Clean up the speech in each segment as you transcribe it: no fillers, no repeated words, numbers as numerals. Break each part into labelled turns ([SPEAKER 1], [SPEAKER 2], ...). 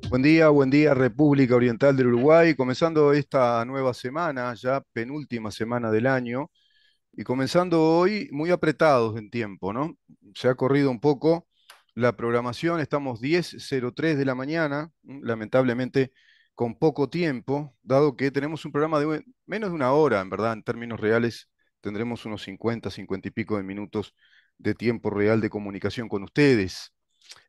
[SPEAKER 1] Buen día, República Oriental del Uruguay. Comenzando esta nueva semana, ya penúltima semana del año, y comenzando hoy muy apretados en tiempo, ¿no? Se ha corrido un poco la programación, estamos 10:03 de la mañana, lamentablemente con poco tiempo, dado que tenemos un programa de menos de una hora, en verdad, en términos reales, tendremos unos 50 y pico de minutos de tiempo real de comunicación con ustedes.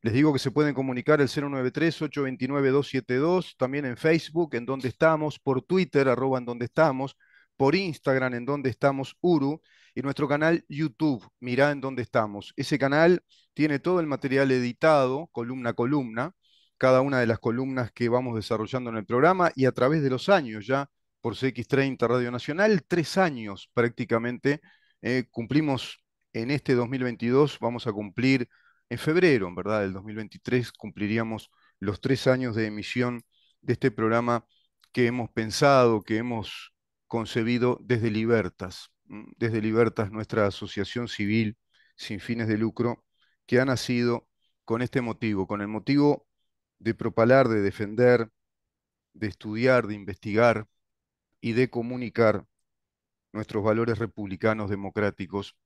[SPEAKER 1] Les digo que se pueden comunicar al 093-829-272, también en Facebook, en donde estamos, por Twitter, arroba en donde estamos, por Instagram, en donde estamos, Uru, y nuestro canal YouTube, Mirá en donde estamos. Ese canal tiene todo el material editado, columna a columna, cada una de las columnas que vamos desarrollando en el programa y a través de los años ya, por CX30 Radio Nacional, 3 años prácticamente, cumplimos en este 2022, vamos a cumplir en febrero, en verdad, del 2023 cumpliríamos los 3 años de emisión de este programa que hemos pensado, que hemos concebido desde Libertas. Desde Libertas, nuestra asociación civil sin fines de lucro, que ha nacido con este motivo, con el motivo de propalar, de defender, de estudiar, de investigar y de comunicar nuestros valores republicanos, democráticos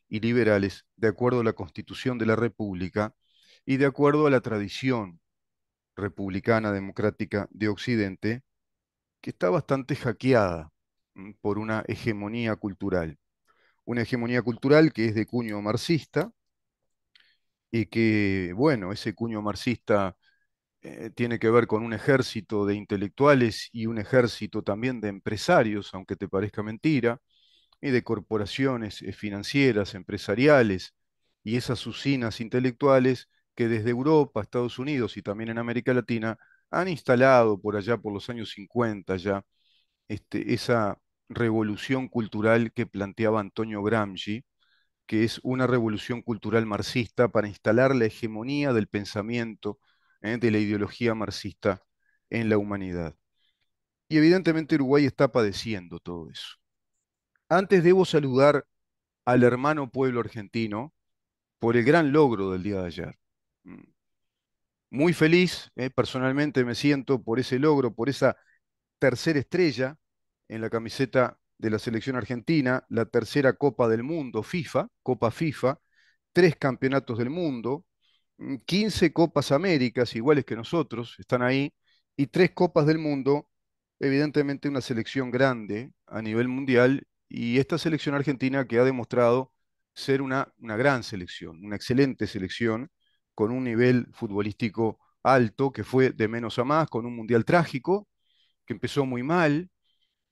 [SPEAKER 1] y liberales de acuerdo a la Constitución de la República y de acuerdo a la tradición republicana democrática de Occidente, que está bastante hackeada por una hegemonía cultural que es de cuño marxista y que, bueno, ese cuño marxista tiene que ver con un ejército de intelectuales y un ejército también de empresarios, aunque te parezca mentira, y de corporaciones financieras, empresariales, y esas usinas intelectuales que desde Europa, Estados Unidos y también en América Latina han instalado por allá por los años 50 ya esa revolución cultural que planteaba Antonio Gramsci, que es una revolución cultural marxista para instalar la hegemonía del pensamiento, de la ideología marxista en la humanidad. Y evidentemente Uruguay está padeciendo todo eso. Antes debo saludar al hermano pueblo argentino por el gran logro del día de ayer. Mm, Muy feliz, personalmente me siento por ese logro, por esa tercera estrella en la camiseta de la selección argentina, la tercera Copa del Mundo FIFA, Copa FIFA, 3 campeonatos del mundo, 15 Copas Américas, iguales que nosotros, están ahí, y 3 Copas del Mundo, evidentemente una selección grande a nivel mundial, y esta selección argentina que ha demostrado ser una gran selección, una excelente selección, con un nivel futbolístico alto, que fue de menos a más, con un mundial trágico, que empezó muy mal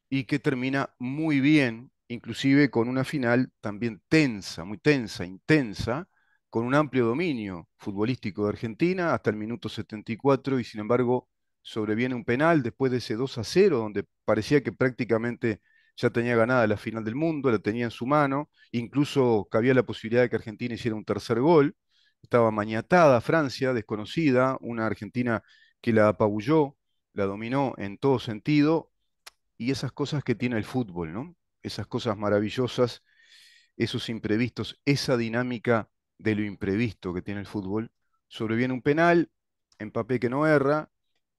[SPEAKER 1] y que termina muy bien, inclusive con una final también tensa, muy tensa, intensa, con un amplio dominio futbolístico de Argentina hasta el minuto 74 y sin embargo sobreviene un penal después de ese 2-0 donde parecía que prácticamente ya tenía ganada la final del mundo, la tenía en su mano, incluso cabía la posibilidad de que Argentina hiciera un tercer gol. Estaba maniatada Francia, desconocida, una Argentina que la apabulló, la dominó en todo sentido, y esas cosas que tiene el fútbol, ¿no? Esas cosas maravillosas, esos imprevistos, esa dinámica de lo imprevisto que tiene el fútbol. Sobreviene un penal, Mbappé que no erra,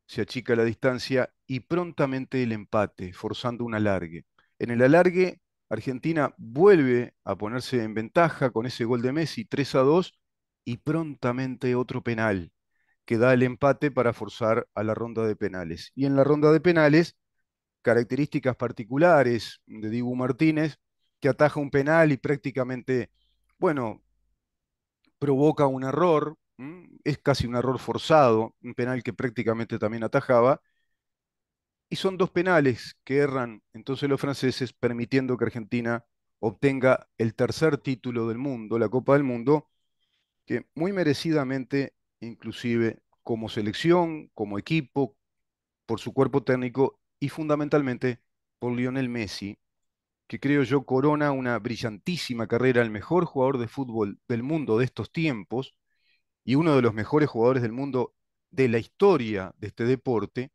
[SPEAKER 1] se achica la distancia y prontamente el empate, forzando un alargue. En el alargue, Argentina vuelve a ponerse en ventaja con ese gol de Messi, 3-2, y prontamente otro penal que da el empate para forzar a la ronda de penales. Y en la ronda de penales, características particulares de Dibu Martínez, que ataja un penal y prácticamente, bueno, provoca un error, es casi un error forzado, un penal que prácticamente también atajaba, y son 2 penales que erran entonces los franceses, permitiendo que Argentina obtenga el tercer título del mundo, la Copa del Mundo, que muy merecidamente, inclusive como selección, como equipo, por su cuerpo técnico y fundamentalmente por Lionel Messi, que creo yo corona una brillantísima carrera, el mejor jugador de fútbol del mundo de estos tiempos y uno de los mejores jugadores del mundo de la historia de este deporte,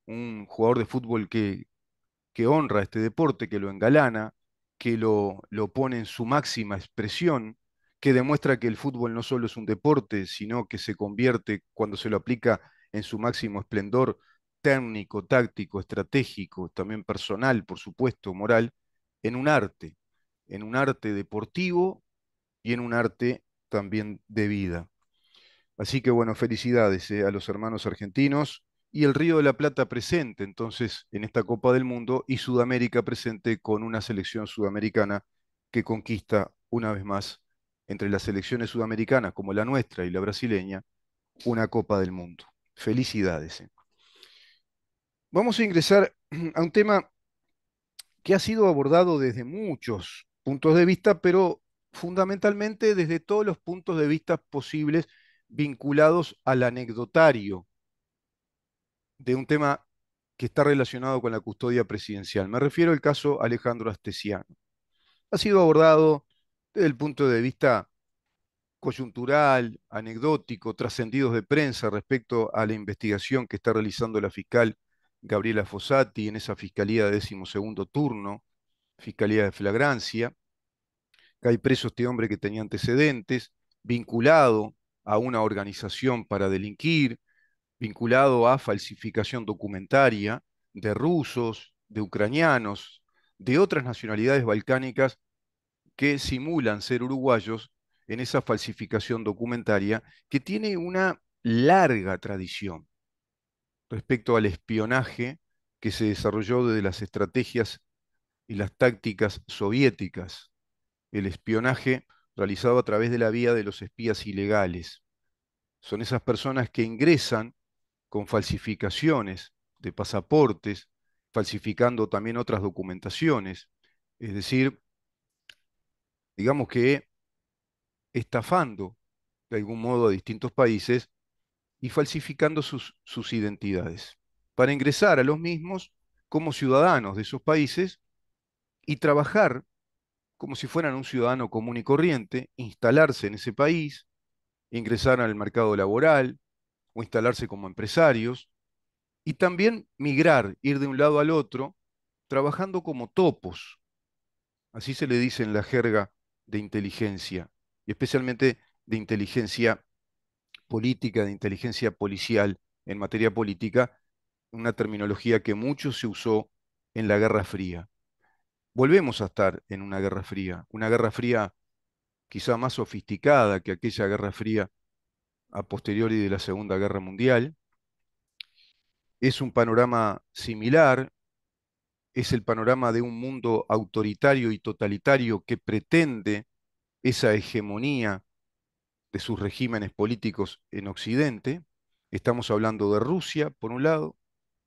[SPEAKER 1] un jugador de fútbol que honra este deporte, que lo engalana, que lo pone en su máxima expresión, que demuestra que el fútbol no solo es un deporte, sino que se convierte, cuando se lo aplica en su máximo esplendor técnico, táctico, estratégico, también personal, por supuesto, moral, en un arte deportivo y en un arte también de vida. Así que bueno, felicidades a los hermanos argentinos y el Río de la Plata presente entonces en esta Copa del Mundo y Sudamérica presente con una selección sudamericana que conquista una vez más entre las selecciones sudamericanas como la nuestra y la brasileña una Copa del Mundo. Felicidades. Vamos a ingresar a un tema que ha sido abordado desde muchos puntos de vista, pero fundamentalmente desde todos los puntos de vista posibles vinculados al anecdotario de un tema que está relacionado con la custodia presidencial. Me refiero al caso Alejandro Astesiano. Ha sido abordado desde el punto de vista coyuntural, anecdótico, trascendidos de prensa respecto a la investigación que está realizando la fiscal Gabriela Fossati en esa Fiscalía de 12º turno, Fiscalía de Flagrancia, que hay preso este hombre que tenía antecedentes, vinculado a una organización para delinquir, vinculado a falsificación documentaria de rusos, de ucranianos, de otras nacionalidades balcánicas que simulan ser uruguayos en esa falsificación documentaria que tiene una larga tradición respecto al espionaje que se desarrolló desde las estrategias y las tácticas soviéticas, el espionaje realizado a través de la vía de los espías ilegales. Son esas personas que ingresan con falsificaciones de pasaportes, falsificando también otras documentaciones, es decir, digamos que estafando de algún modo a distintos países y falsificando sus identidades, para ingresar a los mismos como ciudadanos de esos países y trabajar como si fueran un ciudadano común y corriente, instalarse en ese país, ingresar al mercado laboral o instalarse como empresarios y también migrar, ir de un lado al otro, trabajando como topos, así se le dice en la jerga de inteligencia, y especialmente de inteligencia política, de inteligencia policial en materia política, una terminología que mucho se usó en la Guerra Fría. Volvemos a estar en una Guerra Fría quizá más sofisticada que aquella Guerra Fría a posteriori de la Segunda Guerra Mundial. Es un panorama similar, es el panorama de un mundo autoritario y totalitario que pretende esa hegemonía de sus regímenes políticos en Occidente. Estamos hablando de Rusia, por un lado,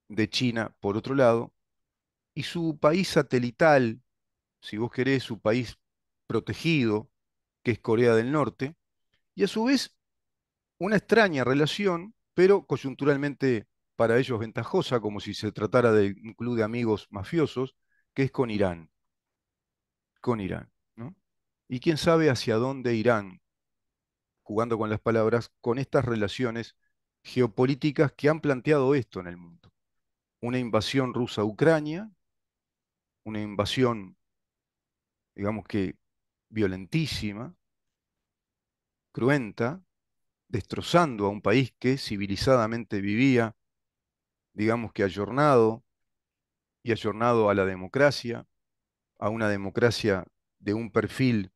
[SPEAKER 1] de China, por otro lado, y su país satelital, si vos querés, su país protegido, que es Corea del Norte, y a su vez una extraña relación, pero coyunturalmente para ellos ventajosa, como si se tratara de un club de amigos mafiosos, que es con Irán, ¿no? Y quién sabe hacia dónde irán, jugando con las palabras, con estas relaciones geopolíticas que han planteado esto en el mundo. Una invasión rusa a Ucrania, una invasión, digamos que violentísima, cruenta, destrozando a un país que civilizadamente vivía, digamos que ayornado y ayornado a la democracia, a una democracia de un perfil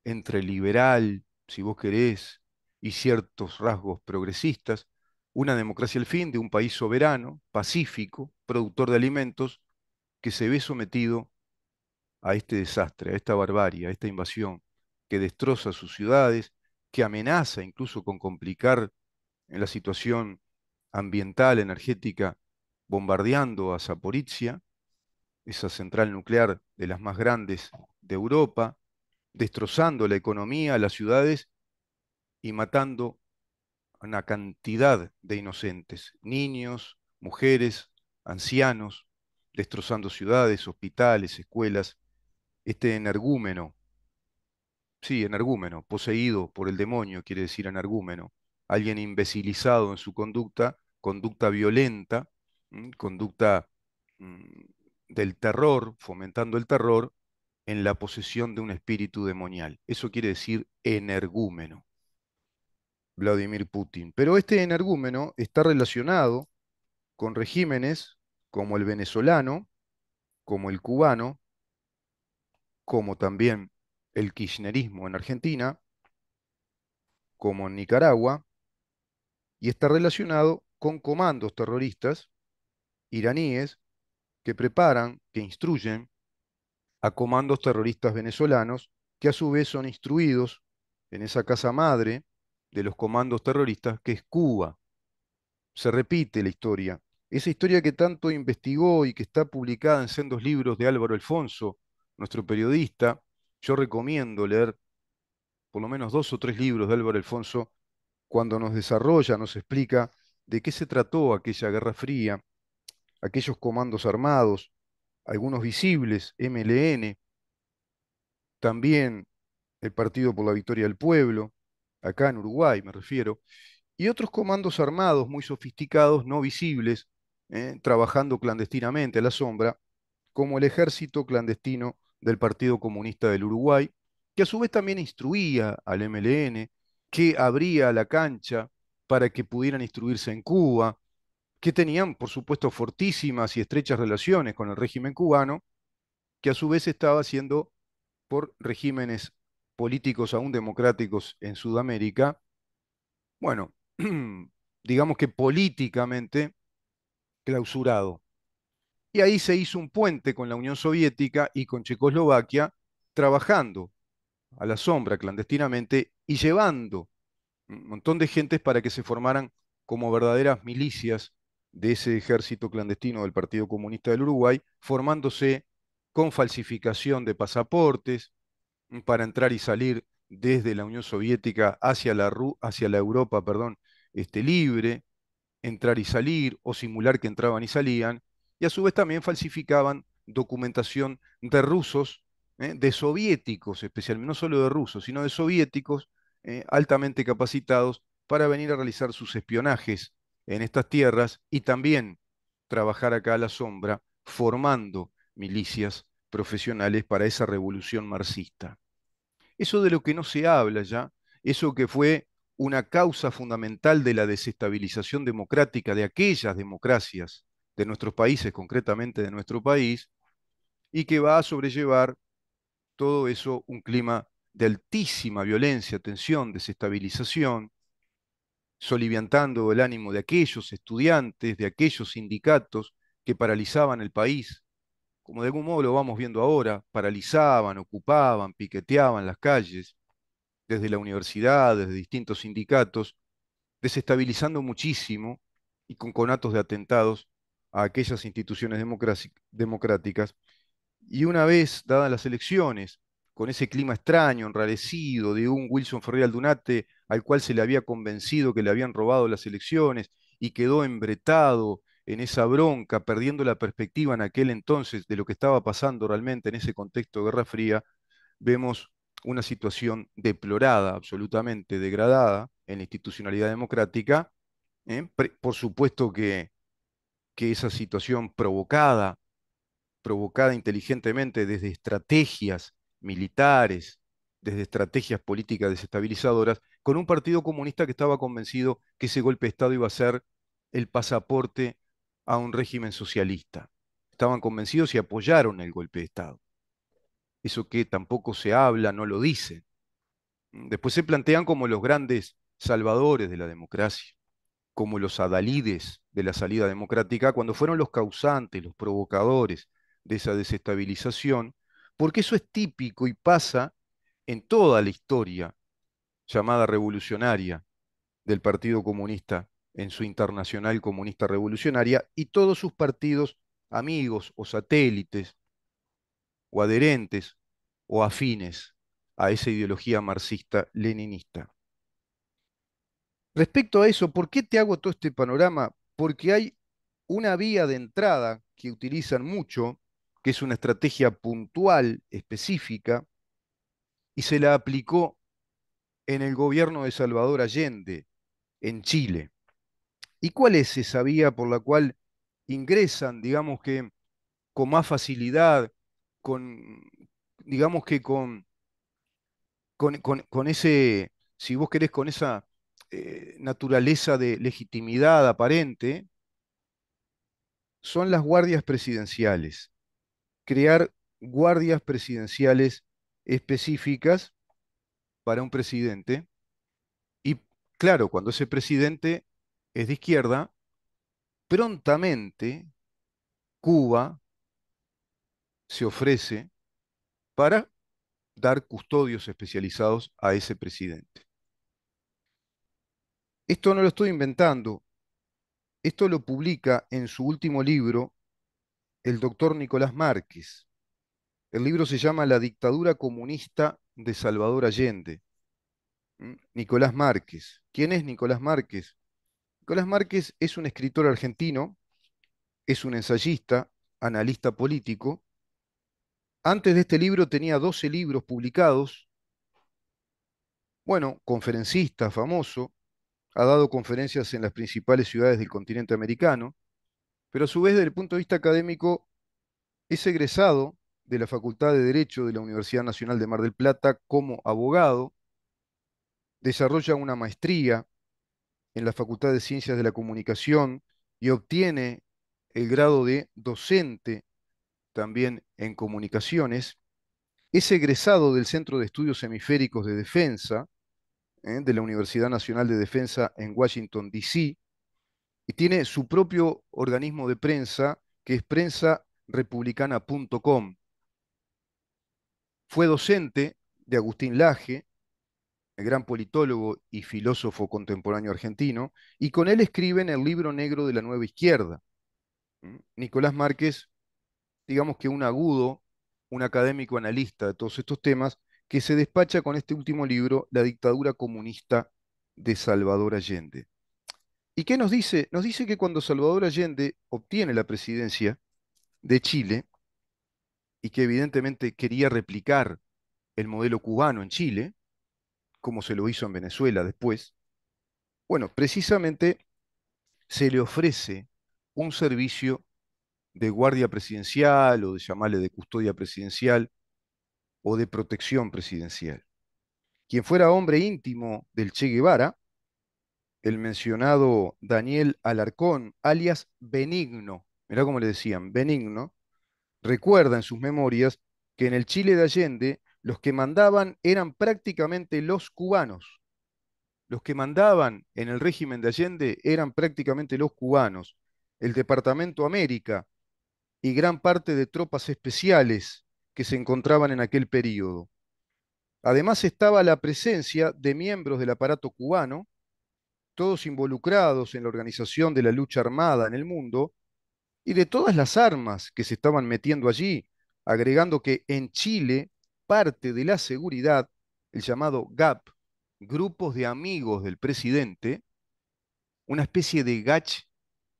[SPEAKER 1] entre liberal, si vos querés, y ciertos rasgos progresistas, una democracia al fin de un país soberano, pacífico, productor de alimentos, que se ve sometido a este desastre, a esta barbarie, a esta invasión, que destroza sus ciudades, que amenaza incluso con complicar en la situación ambiental, energética, bombardeando a Zaporizhia, esa central nuclear de las más grandes de Europa, destrozando la economía, las ciudades y matando a una cantidad de inocentes, niños, mujeres, ancianos, destrozando ciudades, hospitales, escuelas. Este energúmeno, sí, energúmeno, poseído por el demonio, quiere decir energúmeno, alguien imbecilizado en su conducta, conducta violenta, conducta mm, del terror, fomentando el terror, en la posesión de un espíritu demonial. Eso quiere decir energúmeno. Vladimir Putin. Pero este energúmeno está relacionado con regímenes como el venezolano, como el cubano, como también el kirchnerismo en Argentina, como en Nicaragua, y está relacionado con comandos terroristas iraníes que preparan, que instruyen a comandos terroristas venezolanos, que a su vez son instruidos en esa casa madre de los comandos terroristas, que es Cuba. Se repite la historia. Esa historia que tanto investigó y que está publicada en sendos libros de Álvaro Alfonso, nuestro periodista. Yo recomiendo leer por lo menos 2 o 3 libros de Álvaro Alfonso cuando nos desarrolla, nos explica de qué se trató aquella Guerra Fría, aquellos comandos armados, algunos visibles, MLN, también el Partido por la Victoria del Pueblo, acá en Uruguay me refiero, y otros comandos armados muy sofisticados, no visibles, trabajando clandestinamente a la sombra, como el ejército clandestino del Partido Comunista del Uruguay, que a su vez también instruía al MLN, que abría la cancha para que pudieran instruirse en Cuba, que tenían, por supuesto, fortísimas y estrechas relaciones con el régimen cubano, que a su vez estaba haciendo por regímenes políticos aún democráticos en Sudamérica, bueno, digamos que políticamente clausurado. Y ahí se hizo un puente con la Unión Soviética y con Checoslovaquia, trabajando a la sombra clandestinamente y llevando un montón de gentes para que se formaran como verdaderas milicias de ese ejército clandestino del Partido Comunista del Uruguay, formándose con falsificación de pasaportes, para entrar y salir desde la Unión Soviética hacia hacia la Europa, perdón, libre, entrar y salir o simular que entraban y salían, y a su vez también falsificaban documentación de rusos, de soviéticos especialmente, no solo de rusos, sino de soviéticos altamente capacitados para venir a realizar sus espionajes en estas tierras y también trabajar acá a la sombra, formando milicias profesionales para esa revolución marxista. Eso de lo que no se habla ya, eso que fue una causa fundamental de la desestabilización democrática de aquellas democracias de nuestros países, concretamente de nuestro país, y que va a sobrellevar todo eso un clima de altísima violencia, tensión, desestabilización, soliviantando el ánimo de aquellos estudiantes, de aquellos sindicatos que paralizaban el país, como de algún modo lo vamos viendo ahora, paralizaban, ocupaban, piqueteaban las calles desde la universidad, desde distintos sindicatos, desestabilizando muchísimo y con conatos de atentados a aquellas instituciones democráticas. Y una vez dadas las elecciones, con ese clima extraño, enrarecido de un Wilson Ferrer Aldunate al cual se le había convencido que le habían robado las elecciones y quedó embretado en esa bronca, perdiendo la perspectiva en aquel entonces de lo que estaba pasando realmente en ese contexto de Guerra Fría, vemos una situación deplorada, absolutamente degradada en la institucionalidad democrática. Por supuesto que esa situación provocada inteligentemente desde estrategias militares, desde estrategias políticas desestabilizadoras, con un partido comunista que estaba convencido que ese golpe de Estado iba a ser el pasaporte a un régimen socialista. Estaban convencidos y apoyaron el golpe de Estado. Eso que tampoco se habla, no lo dicen. Después se plantean como los grandes salvadores de la democracia, como los adalides de la salida democrática, cuando fueron los causantes, los provocadores de esa desestabilización, porque eso es típico y pasa en toda la historia llamada revolucionaria del Partido Comunista en su internacional comunista revolucionaria y todos sus partidos amigos o satélites o adherentes o afines a esa ideología marxista-leninista. Respecto a eso, ¿por qué te hago todo este panorama? Porque hay una vía de entrada que utilizan mucho, que es una estrategia puntual, específica, y se la aplicó en el gobierno de Salvador Allende, en Chile. ¿Y cuál es esa vía por la cual ingresan, digamos que con más facilidad, con, digamos que con ese, si vos querés, con esa naturaleza de legitimidad aparente son las guardias presidenciales. Crear guardias presidenciales específicas para un presidente. Y claro, cuando ese presidente es de izquierda, prontamente Cuba se ofrece para dar custodios especializados a ese presidente. Esto no lo estoy inventando, esto lo publica en su último libro el doctor Nicolás Márquez. El libro se llama La dictadura comunista de Salvador Allende. Nicolás Márquez. ¿Quién es Nicolás Márquez? Nicolás Márquez es un escritor argentino, es un ensayista, analista político. Antes de este libro tenía 12 libros publicados. Bueno, conferencista famoso, ha dado conferencias en las principales ciudades del continente americano, pero a su vez, desde el punto de vista académico, es egresado de la Facultad de Derecho de la Universidad Nacional de Mar del Plata como abogado, desarrolla una maestría en la Facultad de Ciencias de la Comunicación y obtiene el grado de docente también en comunicaciones. Es egresado del Centro de Estudios Hemisféricos de Defensa, de la Universidad Nacional de Defensa en Washington, D.C., y tiene su propio organismo de prensa, que es prensarepublicana.com. Fue docente de Agustín Laje, el gran politólogo y filósofo contemporáneo argentino, y con él escriben el libro negro de la nueva izquierda. Nicolás Márquez, digamos que un agudo, un académico analista de todos estos temas, que se despacha con este último libro, La dictadura comunista de Salvador Allende. ¿Y qué nos dice? Nos dice que cuando Salvador Allende obtiene la presidencia de Chile, y que evidentemente quería replicar el modelo cubano en Chile, como se lo hizo en Venezuela después, bueno, precisamente se le ofrece un servicio de guardia presidencial o de llamarle de custodia presidencial o de protección presidencial. Quien fuera hombre íntimo del Che Guevara, el mencionado Daniel Alarcón, alias Benigno, mirá cómo le decían, Benigno, recuerda en sus memorias que en el Chile de Allende los que mandaban eran prácticamente los cubanos. Los que mandaban en el régimen de Allende eran prácticamente los cubanos, el Departamento América y gran parte de tropas especiales que se encontraban en aquel período. Además estaba la presencia de miembros del aparato cubano, todos involucrados en la organización de la lucha armada en el mundo, y de todas las armas que se estaban metiendo allí, agregando que en Chile parte de la seguridad, el llamado GAP, grupos de amigos del presidente, una especie de GACH,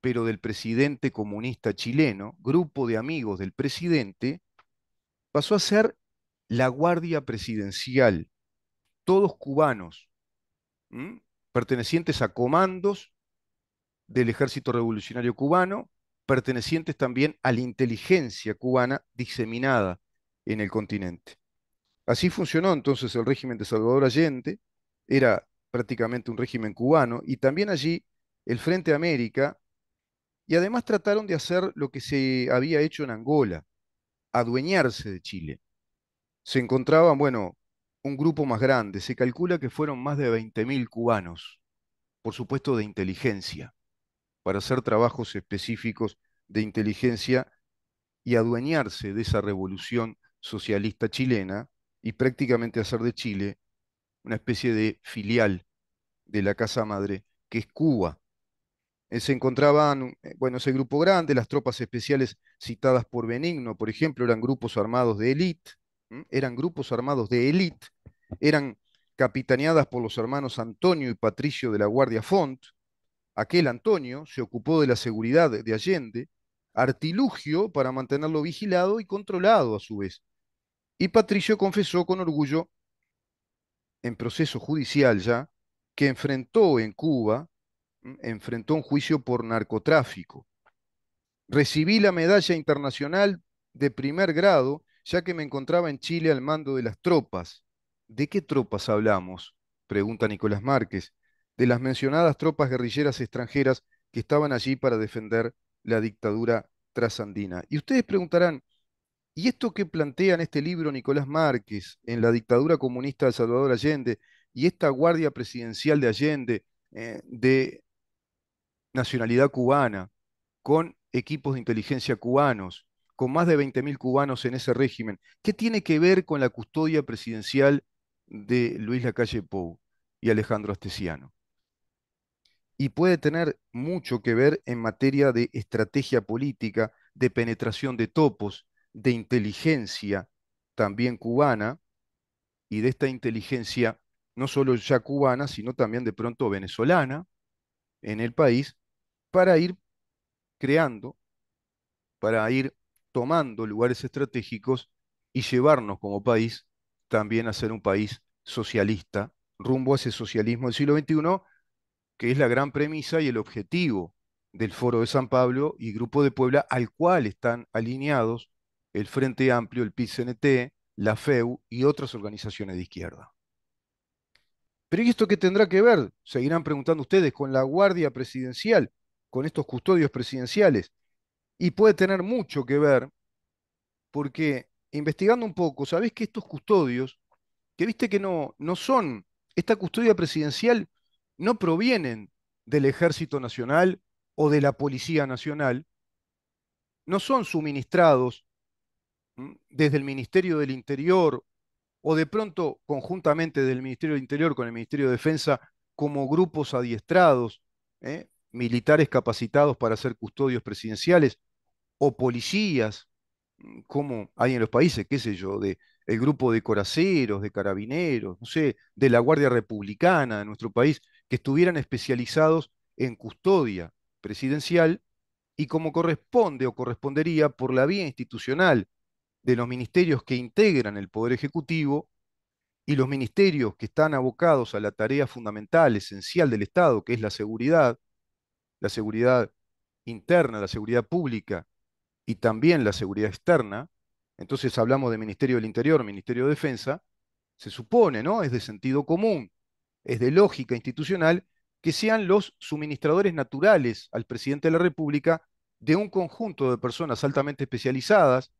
[SPEAKER 1] pero del presidente comunista chileno, grupo de amigos del presidente, pasó a ser la Guardia Presidencial, todos cubanos, ¿m? Pertenecientes a comandos del Ejército Revolucionario Cubano, pertenecientes también a la inteligencia cubana diseminada en el continente. Así funcionó entonces el régimen de Salvador Allende, era prácticamente un régimen cubano, y también allí el Frente América, y además trataron de hacer lo que se había hecho en Angola, adueñarse de Chile. Se encontraban, bueno, un grupo más grande, se calcula que fueron más de 20.000 cubanos, por supuesto de inteligencia, para hacer trabajos específicos de inteligencia y adueñarse de esa revolución socialista chilena y prácticamente hacer de Chile una especie de filial de la casa madre, que es Cuba. Se encontraban, bueno, ese grupo grande, las tropas especiales citadas por Benigno, por ejemplo, eran grupos armados de élite, eran grupos armados de élite, eran capitaneadas por los hermanos Antonio y Patricio de la Guardia Font. Aquel Antonio se ocupó de la seguridad de Allende, artilugio para mantenerlo vigilado y controlado a su vez. Y Patricio confesó con orgullo, en proceso judicial ya, que enfrentó en Cuba, enfrentó un juicio por narcotráfico. Recibí la medalla internacional de primer grado, ya que me encontraba en Chile al mando de las tropas. ¿De qué tropas hablamos? Pregunta Nicolás Márquez. de las mencionadas tropas guerrilleras extranjeras que estaban allí para defender la dictadura trasandina. Y ustedes preguntarán, ¿y esto que plantea en este libro Nicolás Márquez, en la dictadura comunista de Salvador Allende, y esta guardia presidencial de Allende, de nacionalidad cubana, con equipos de inteligencia cubanos, con más de 20.000 cubanos en ese régimen, qué tiene que ver con la custodia presidencial de Luis Lacalle Pou y Alejandro Astesiano? Y puede tener mucho que ver en materia de estrategia política, de penetración de topos, de inteligencia también cubana, y de esta inteligencia no solo ya cubana, sino también de pronto venezolana en el país, para ir creando, para ir tomando lugares estratégicos y llevarnos como país también a ser un país socialista, rumbo a ese socialismo del siglo XXI, que es la gran premisa y el objetivo del Foro de San Pablo y Grupo de Puebla, al cual están alineados el Frente Amplio, el PIT-CNT, la FEU y otras organizaciones de izquierda. Pero ¿y esto qué tendrá que ver? Seguirán preguntando ustedes con la Guardia Presidencial, con estos custodios presidenciales. Y puede tener mucho que ver porque investigando un poco, sabés que estos custodios, que viste que no son, esta custodia presidencial no provienen del Ejército Nacional o de la Policía Nacional, no son suministrados desde el Ministerio del Interior o de pronto conjuntamente del Ministerio del Interior con el Ministerio de Defensa como grupos adiestrados, militares capacitados para ser custodios presidenciales o policías, como hay en los países, qué sé yo, de el grupo de coraceros, de carabineros, no sé, de la Guardia Republicana de nuestro país, que estuvieran especializados en custodia presidencial y como corresponde o correspondería por la vía institucional de los ministerios que integran el Poder Ejecutivo y los ministerios que están abocados a la tarea fundamental, esencial del Estado, que es la seguridad interna, la seguridad pública y también la seguridad externa, entonces hablamos de Ministerio del Interior, Ministerio de Defensa, se supone, ¿no? Es de sentido común, es de lógica institucional, que sean los suministradores naturales al presidente de la República de un conjunto de personas altamente especializadas,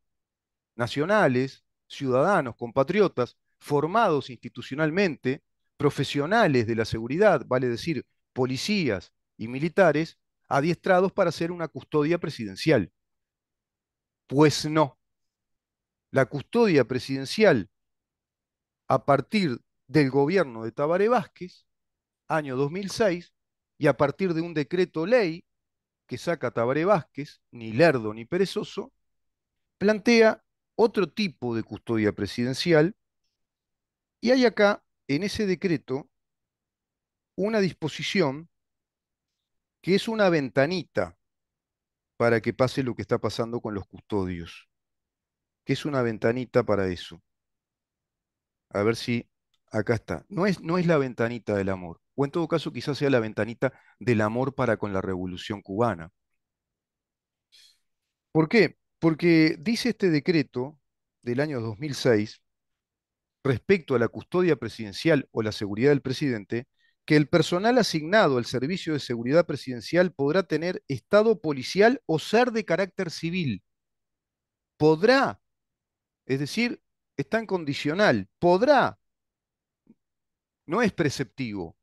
[SPEAKER 1] nacionales, ciudadanos, compatriotas, formados institucionalmente, profesionales de la seguridad, vale decir, policías y militares, adiestrados para hacer una custodia presidencial. Pues no, la custodia presidencial a partir del gobierno de Tabaré Vázquez, año 2006, y a partir de un decreto ley que saca Tabaré Vázquez, ni lerdo ni perezoso, plantea otro tipo de custodia presidencial y hay acá, en ese decreto, una disposición que es una ventanita para que pase lo que está pasando con los custodios, que es una ventanita para eso. A ver si acá está. No es la ventanita del amor, o en todo caso quizás sea la ventanita del amor para con la Revolución Cubana. ¿Por qué? Porque dice este decreto del año 2006 respecto a la custodia presidencial o la seguridad del presidente, que el personal asignado al servicio de seguridad presidencial podrá tener estado policial o ser de carácter civil. Podrá, es decir, está en condicional, podrá, no es preceptivo,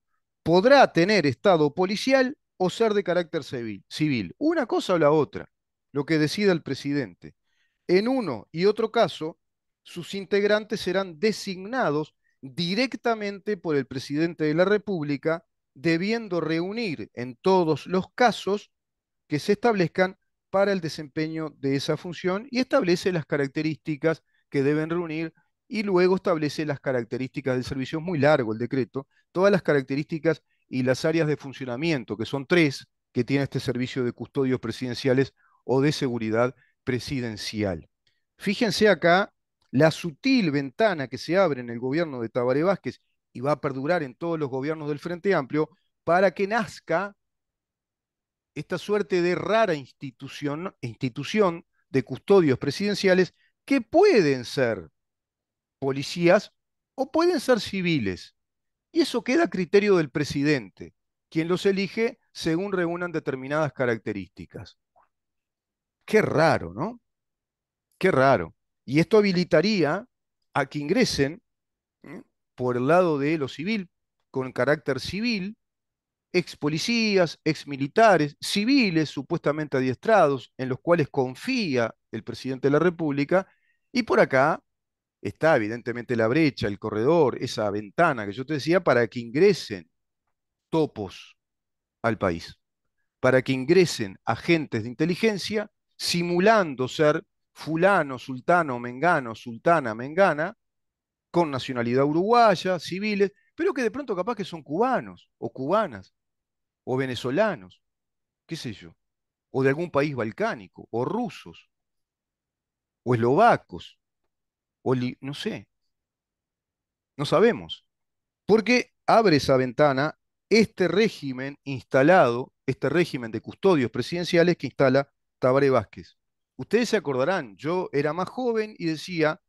[SPEAKER 1] podrá tener estado policial o ser de carácter civil. Una cosa o la otra, lo que decida el presidente. En uno y otro caso, sus integrantes serán designados directamente por el presidente de la República, debiendo reunir en todos los casos que se establezcan para el desempeño de esa función y establece las características que deben reunir y luego establece las características del servicio. Es muy largo el decreto, todas las características y las áreas de funcionamiento, que son tres que tiene este servicio de custodios presidenciales o de seguridad presidencial. Fíjense acá la sutil ventana que se abre en el gobierno de Tabaré Vázquez y va a perdurar en todos los gobiernos del Frente Amplio para que nazca esta suerte de rara institución de custodios presidenciales que pueden ser policías o pueden ser civiles. Y eso queda a criterio del presidente. quien los elige según reúnan determinadas características. Qué raro, ¿no? Qué raro. Y esto habilitaría a que ingresen, ¿eh?, por el lado de lo civil, con carácter civil, ex policías, ex militares, civiles supuestamente adiestrados, en los cuales confía el presidente de la República, y por acá está evidentemente la brecha, el corredor, esa ventana que yo te decía, para que ingresen topos al país, para que ingresen agentes de inteligencia simulando ser fulano, sultano, mengano, sultana, mengana, con nacionalidad uruguaya, civiles, pero que de pronto capaz que son cubanos o cubanas o venezolanos, qué sé yo, o de algún país balcánico, o rusos, o eslovacos, no sé, no sabemos. Porque abre esa ventana este régimen instalado, este régimen de custodios presidenciales que instala Tabaré Vázquez. Ustedes se acordarán, yo era más joven y decía,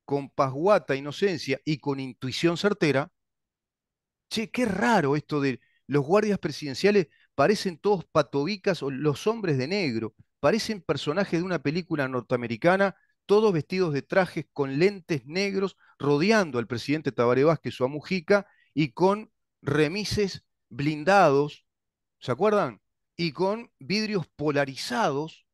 [SPEAKER 1] con pasguata inocencia y con intuición certera, che, qué raro esto de los guardias presidenciales, parecen todos patobicas o los hombres de negro, parecen personajes de una película norteamericana, todos vestidos de trajes con lentes negros, rodeando al presidente Tabaré Vázquez o a Mujica y con remises blindados, ¿se acuerdan? Y con vidrios polarizados.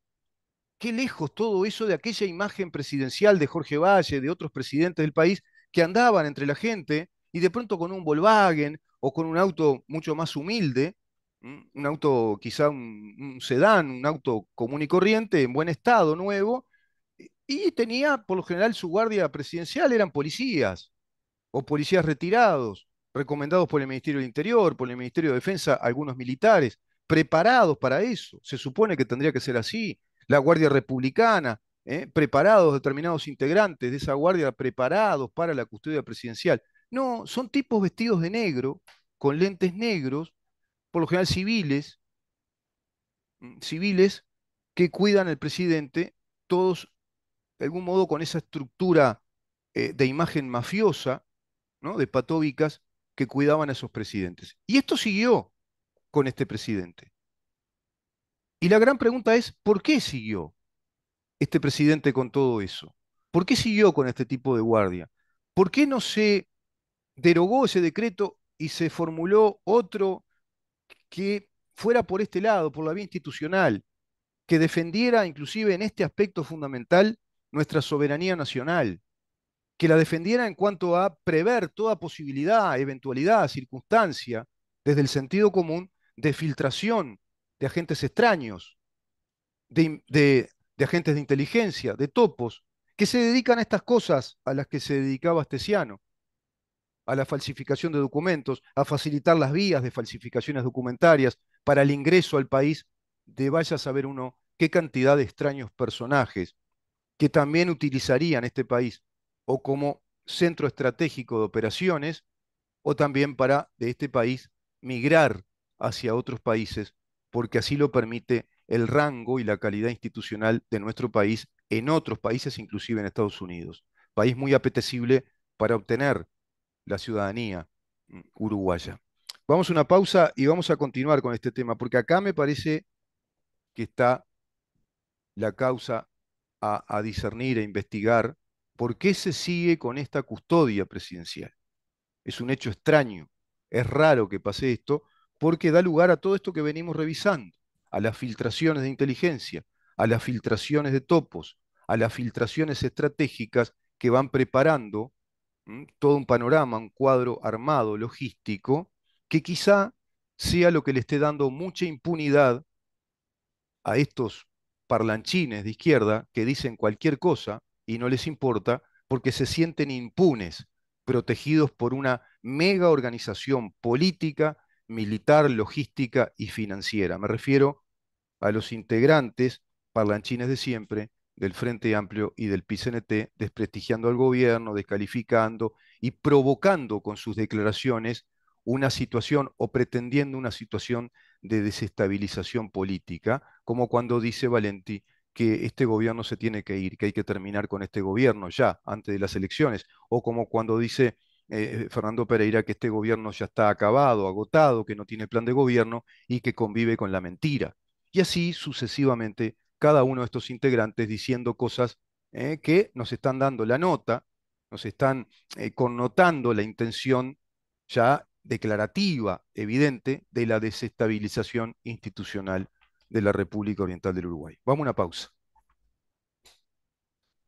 [SPEAKER 1] Qué lejos todo eso de aquella imagen presidencial de Jorge Valle, de otros presidentes del país, que andaban entre la gente y de pronto con un Volkswagen o con un auto mucho más humilde, un auto quizá un sedán, un auto común y corriente, en buen estado, nuevo, y tenía por lo general su guardia presidencial, eran policías o policías retirados, recomendados por el Ministerio del Interior, por el Ministerio de Defensa, algunos militares, preparados para eso. Se supone que tendría que ser así. La Guardia Republicana, preparados determinados integrantes de esa guardia preparados para la custodia presidencial. No, son tipos vestidos de negro, con lentes negros, por lo general civiles, civiles que cuidan al presidente, todos de algún modo con esa estructura de imagen mafiosa, ¿no?, de patóbicas que cuidaban a esos presidentes. Y esto siguió con este presidente. Y la gran pregunta es, ¿por qué siguió este presidente con todo eso? ¿Por qué siguió con este tipo de guardia? ¿Por qué no se derogó ese decreto y se formuló otro que fuera por este lado, por la vía institucional, que defendiera inclusive en este aspecto fundamental nuestra soberanía nacional, que la defendiera en cuanto a prever toda posibilidad, eventualidad, circunstancia, desde el sentido común, de filtración de agentes extraños, de agentes de inteligencia, de topos, que se dedican a estas cosas a las que se dedicaba Astesiano, a la falsificación de documentos, a facilitar las vías de falsificaciones documentarias para el ingreso al país de vaya a saber uno qué cantidad de extraños personajes que también utilizarían este país o como centro estratégico de operaciones o también para de este país migrar hacia otros países, porque así lo permite el rango y la calidad institucional de nuestro país en otros países, inclusive en Estados Unidos. País muy apetecible para obtener la ciudadanía uruguaya. Vamos a una pausa y vamos a continuar con este tema, porque acá me parece que está la causa a discernir e investigar por qué se sigue con esta custodia presidencial. Es un hecho extraño, es raro que pase esto, porque da lugar a todo esto que venimos revisando, a las filtraciones de inteligencia, a las filtraciones de topos, a las filtraciones estratégicas que van preparando todo un panorama, un cuadro armado, logístico, que quizá sea lo que le esté dando mucha impunidad a estos parlanchines de izquierda que dicen cualquier cosa y no les importa porque se sienten impunes, protegidos por una mega organización política, militar, logística y financiera. Me refiero a los integrantes parlanchines de siempre del Frente Amplio y del PICNT, desprestigiando al gobierno, descalificando y provocando con sus declaraciones una situación o pretendiendo una situación de desestabilización política, como cuando dice Valenti que este gobierno se tiene que ir, que hay que terminar con este gobierno ya, antes de las elecciones, o como cuando dice Fernando Pereira, que este gobierno ya está acabado, agotado, que no tiene plan de gobierno y que convive con la mentira. Y así sucesivamente, cada uno de estos integrantes diciendo cosas que nos están dando la nota, nos están connotando la intención ya declarativa, evidente, de la desestabilización institucional de la República Oriental del Uruguay. Vamos a una pausa.